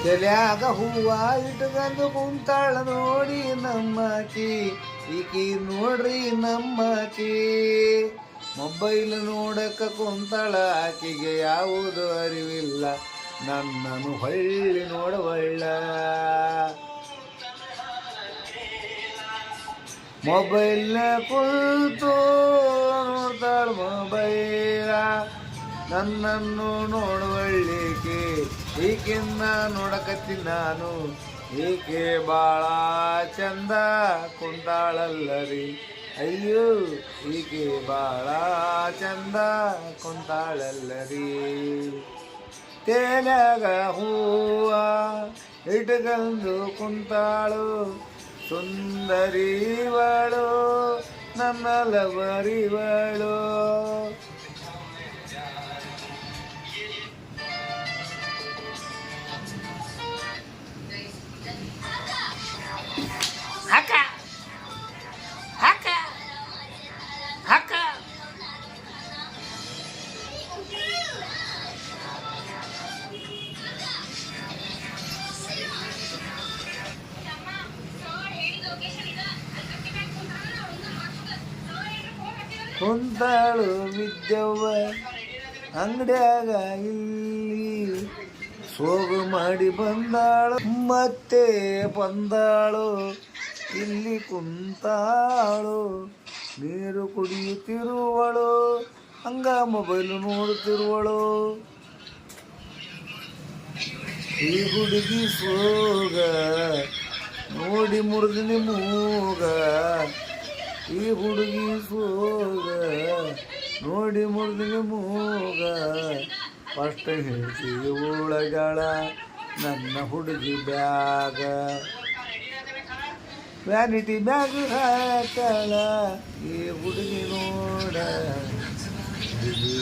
ತಲ್ಯಾಗ ಹೂವ ಇಟ್ಕೊಂಡು ಕುಂತಾಳ ನೋಡಿ ನಮ್ಮಕಿ, ಈಕಿ ನೋಡ್ರಿ ನಮ್ಮಕಿ. ಮೊಬೈಲ್ ನೋಡಕ ಕುಂತಾಳ ಆಕಿಗೆ ಯಾವುದು ಅರಿವಿಲ್ಲ, ನನ್ನನ್ನು ಹೊಳ್ಳಿ ನೋಡವಳ್ಳ. ಮೊಬೈಲ್ ಕುಳಿತು ನೋಡ್ತಾಳ ಮೊಬೈಲ, ನನ್ನನ್ನು ನೋಡುವಳ್ಳಿಕೆ. ಈಕಿನ್ನ ನೋಡಕತ್ತೀನಿ ನಾನು, ಈಕೆ ಬಾಳ ಚಂದ ಕುಂತಾಳಲ್ಲರಿ. ಅಯ್ಯೋ ಈಕೆ ಬಾಳ ಚಂದ ಕುಂತಾಳಲ್ಲರಿ. ತೇಲ್ಯಾಗ ಹೂವ ಇಟ್ಕೊಂಡು ಕುಂತಾಳು ಸುಂದರಿವಳು, ನನ್ನ ಲವರಿವಳು. ಹಕ್ಕ ಹಕ್ಕ ಹಕ್ಕ ಕುಂತಾಳು ವಿದ್ಯವ್ವ ಅಂಗಡ್ಯಾಗ, ಇಲ್ಲಿ ಸೋಗು ಮಾಡಿ ಬಂದಾಳು, ಮತ್ತೆ ಬಂದಾಳು ಇಲ್ಲಿ ಕುಂತಾಳು. ನೀರು ಕುಡಿಯುತ್ತಿರುವಳು, ಹಂಗ ಮೊಬೈಲು ನೋಡುತ್ತಿರುವಳು. ಈ ಹುಡುಗಿ ಸೋಗ ನೋಡಿ ಮುರಿದಿನಿ ಮೂಗ, ಈ ಹುಡುಗಿ ಸೋಗ ನೋಡಿ ಮುರಿದಿನಿ ಮೂಗ. ಫಸ್ಟ್ ಹೇಳ್ತಿ ಒಳಗಳ ನನ್ನ ಹುಡುಗಿ ಬ್ಯಾಗ, ವ್ಯಾನಿಟಿ ಬ್ಯಾಗ್ ಹಾಕಳ ಈ ಹುಡುಗಿ ನೋಡ.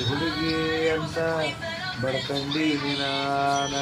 ಹುಡುಗಿ ಅಂತ ಬಡ್ಕಂಡೀನಿ ನಾನ.